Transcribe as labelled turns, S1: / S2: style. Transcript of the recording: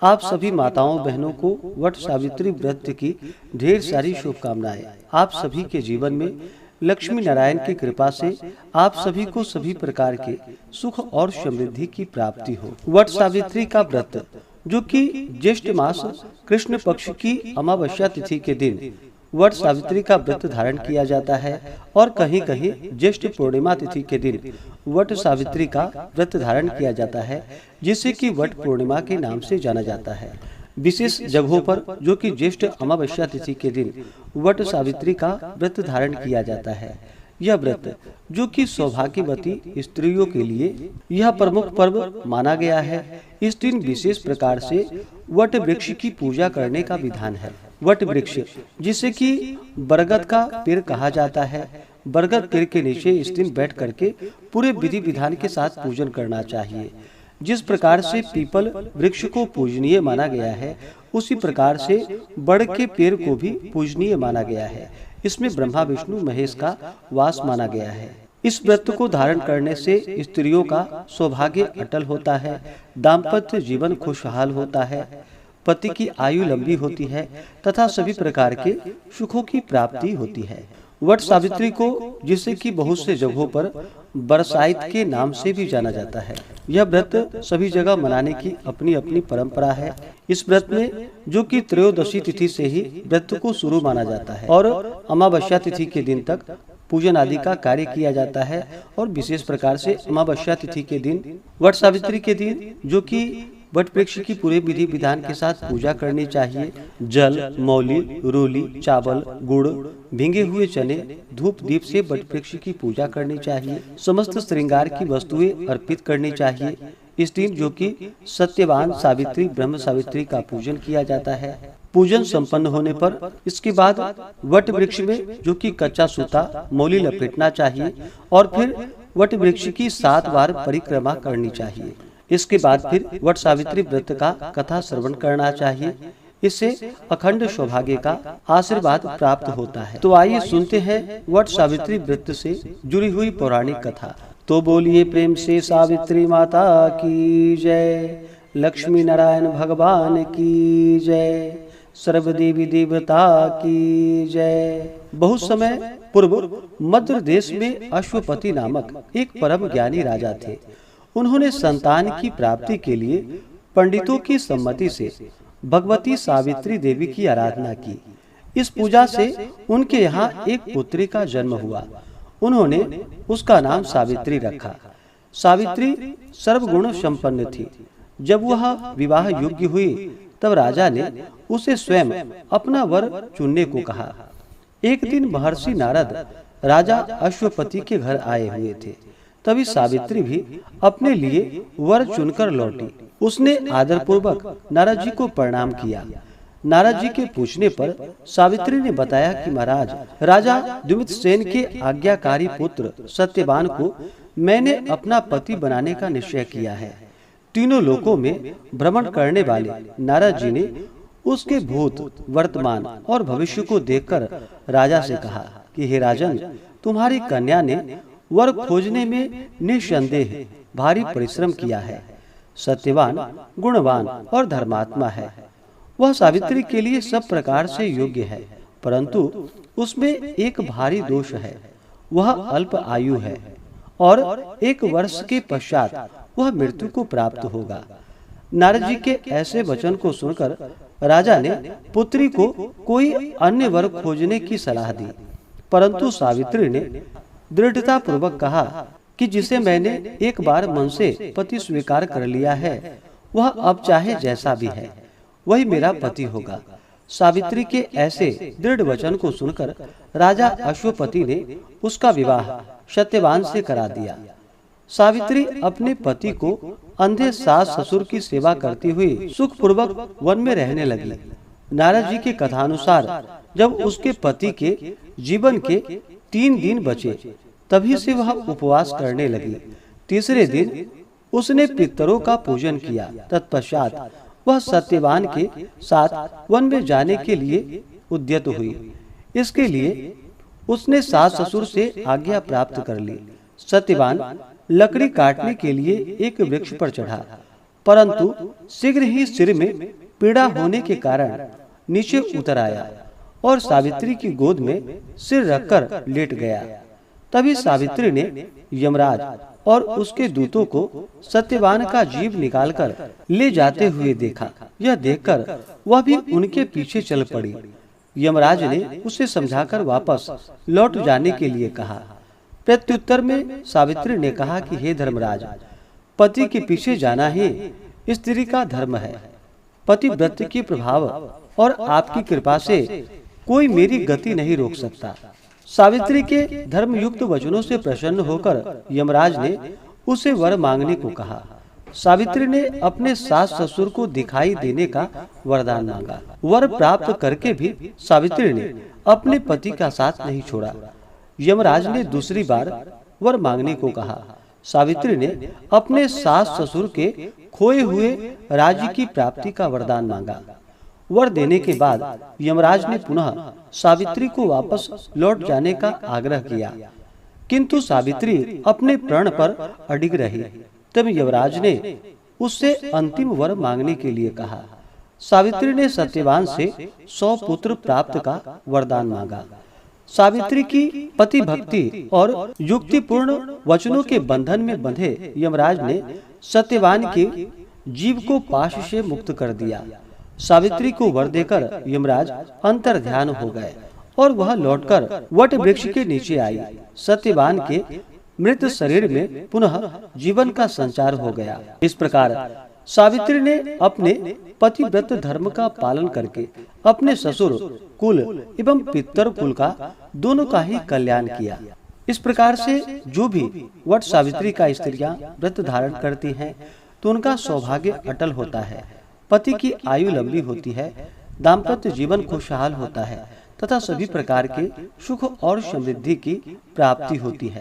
S1: आप सभी माताओं बहनों को वट सावित्री व्रत की ढेर सारी शुभकामनाएं। आप सभी के जीवन में लक्ष्मी नारायण की कृपा से आप सभी को सभी प्रकार के सुख और समृद्धि की प्राप्ति हो। वट सावित्री का व्रत, जो कि ज्येष्ठ मास कृष्ण पक्ष की अमावस्या तिथि के दिन वट सावित्री का व्रत धारण किया जाता है और कहीं कहीं ज्येष्ठ पूर्णिमा तिथि के दिन वट सावित्री का व्रत धारण किया जाता है, जिसे कि वट पूर्णिमा के नाम से जाना जाता है। विशेष जगहों पर, जो कि ज्येष्ठ अमावस्या तिथि के दिन वट सावित्री का व्रत धारण किया जाता है। यह व्रत, जो कि सौभाग्यवती स्त्रियों के लिए यह प्रमुख पर्व माना गया है। इस दिन विशेष प्रकार से वट वृक्ष की पूजा करने का विधान है। वट वृक्ष, जिसे कि बरगद का पेड़ कहा जाता है, बरगद पेड़ के नीचे इस दिन बैठ करके पूरे विधि विधान के साथ पूजन करना चाहिए। जिस प्रकार से पीपल वृक्ष को पूजनीय माना गया है, उसी प्रकार से बड़ के पेड़ को भी पूजनीय माना गया है। इसमें ब्रह्मा विष्णु महेश का वास माना गया है। इस व्रत को धारण करने से स्त्रियों का सौभाग्य अटल होता है, दाम्पत्य जीवन खुशहाल होता है, पति की आयु लंबी होती है तथा सभी प्रकार के सुखों की प्राप्ति होती है। वट सावित्री को, जिसे कि बहुत से जगहों पर बरसाइत के नाम से भी जाना जाता है, यह व्रत सभी जगह मनाने की अपनी अपनी परंपरा है। इस व्रत में, जो कि त्रयोदशी तिथि से ही व्रत को शुरू माना जाता है और अमावस्या तिथि के दिन तक पूजन आदि का कार्य किया जाता है। और विशेष प्रकार से अमावस्या तिथि के दिन, वट सावित्री के दिन, जो कि वट वृक्ष की पूरे विधि विधान के साथ पूजा करनी चाहिए। जल, मौली, रूली, चावल, गुड़, भींगे हुए चने, धूप दीप से वट वृक्ष की पूजा करनी चाहिए। समस्त श्रृंगार की वस्तुएं अर्पित करनी चाहिए। इस दिन, जो कि सत्यवान सावित्री ब्रह्म सावित्री का पूजन किया जाता है। पूजन संपन्न होने पर इसके बाद वट वृक्ष में, जो कि कच्चा सूता, मौली लपेटना चाहिए और फिर वट वृक्ष की 7 बार परिक्रमा करनी चाहिए। इसके बाद फिर वट सावित्री व्रत का कथा श्रवण करना चाहिए। इससे अखंड सौभाग्य का आशीर्वाद प्राप्त होता है। तो आइए सुनते हैं वट सावित्री व्रत से जुड़ी हुई पौराणिक कथा। तो बोलिए प्रेम से सावित्री माता की जय, लक्ष्मी नारायण भगवान की जय, सर्व देवी देवता की जय। बहुत समय पूर्व मध्य देश में अश्वपति नामक एक परम ज्ञानी राजा थे। उन्होंने संतान की प्राप्ति के लिए पंडितों की सम्मति से भगवती सावित्री देवी की आराधना की। इस पूजा से उनके यहाँ एक पुत्री का जन्म हुआ। उन्होंने उसका नाम सावित्री रखा। सावित्री सर्वगुण संपन्न थी। जब वह विवाह योग्य हुई, तब राजा ने उसे स्वयं अपना वर चुनने को कहा। एक दिन महर्षि नारद राजा अश्वपति के घर आए हुए थे। तभी सावित्री भी अपने लिए वर चुनकर लौटी। उसने आदरपूर्वक नारद जी को प्रणाम किया। नारद जी के पूछने पर सावित्री ने बताया कि महाराज, राजा द्युमत सेन के आज्ञाकारी पुत्र सत्यवान को मैंने अपना पति बनाने का निश्चय किया है। तीनों लोकों में भ्रमण करने वाले नारद जी ने उसके भूत, वर्तमान और भविष्य को देखकर राजा से कहा कि हे राजन, तुम्हारी कन्या ने वर खोजने में निसंदेह भारी परिश्रम किया है। सत्यवान, गुणवान और धर्मात्मा है। वह सावित्री के लिए सब प्रकार से योग्य है, परंतु उसमें एक भारी दोष है। वह अल्प आयु है और 1 वर्ष के पश्चात वह मृत्यु को प्राप्त होगा। नारद जी के ऐसे वचन को सुनकर राजा ने पुत्री को कोई अन्य वर खोजने की सलाह दी, परंतु सावित्री ने दृढ़ता पूर्वक कहा कि जिसे मैंने एक बार मन से पति स्वीकार कर लिया है, वह अब चाहे जैसा भी है, वही मेरा पति होगा। सावित्री के ऐसे दृढ़ वचन को सुनकर राजा अश्वपति ने उसका विवाह सत्यवान से करा दिया। सावित्री अपने पति को अंधे सास ससुर की सेवा करती हुई सुखपूर्वक वन में रहने लगी। नारद जी के कथानुसार जब उसके पति के जीवन के 3 दिन बचे, तभी से वह उपवास करने लगी। तीसरे दिन उसने पितरों का पूजन किया। तत्पश्चात वह सत्यवान के साथ वन में जाने के लिए उद्यत हुई। इसके लिए उसने सास ससुर से आज्ञा प्राप्त कर ली। सत्यवान लकड़ी काटने के लिए एक वृक्ष पर चढ़ा, परंतु शीघ्र ही सिर में पीड़ा होने के कारण नीचे उतर आया और सावित्री की गोद में सिर रखकर लेट गया। तभी सावित्री ने यमराज और उसके दूतों को सत्यवान का जीव निकालकर ले जाते हुए देखा। यह देखकर वह भी उनके पीछे चल पड़ी। यमराज ने उसे समझाकर वापस लौट जाने के लिए कहा। प्रत्युत्तर में सावित्री ने कहा कि हे धर्मराज, पति के पीछे जाना ही स्त्री का धर्म है। पतिव्रत के प्रभाव और आपकी कृपा से कोई मेरी गति नहीं रोक सकता। सावित्री के धर्मयुक्त वचनों से प्रसन्न होकर यमराज ने उसे वर मांगने को कहा। सावित्री ने अपने सास ससुर को दिखाई देने का वरदान मांगा। वर प्राप्त करके भी सावित्री ने अपने पति का साथ नहीं छोड़ा। यमराज ने दूसरी बार वर मांगने को कहा। सावित्री ने अपने सास ससुर के खोए हुए राज्य की प्राप्ति का वरदान मांगा। वर देने के बाद यमराज ने पुनः सावित्री को वापस लौट जाने का आग्रह किया, किंतु सावित्री अपने प्रण पर अडिग रही। तब यमराज ने उससे अंतिम वर मांगने के लिए कहा। सावित्री ने सत्यवान से 100 पुत्र प्राप्त का वरदान मांगा। सावित्री की पति भक्ति और युक्तिपूर्ण वचनों के बंधन में बंधे यमराज ने सत्यवान के जीव को पाश से मुक्त कर दिया। सावित्री को वर देकर यमराज अंतर ध्यान हो गए और वह लौटकर वट वृक्ष के नीचे आई। सत्यवान के मृत शरीर में पुनः जीवन का संचार हो गया। इस प्रकार सावित्री ने अपने पतिव्रत धर्म का पालन करके अपने ससुर कुल एवं पितर कुल का दोनों का ही कल्याण किया। इस प्रकार से जो भी वट सावित्री का स्त्रियां व्रत धारण करती हैं तो उनका सौभाग्य अटल होता है, पति की आयु लंबी होती है, दाम्पत्य जीवन खुशहाल होता है तथा सभी प्रकार के सुख और समृद्धि की प्राप्ति होती है।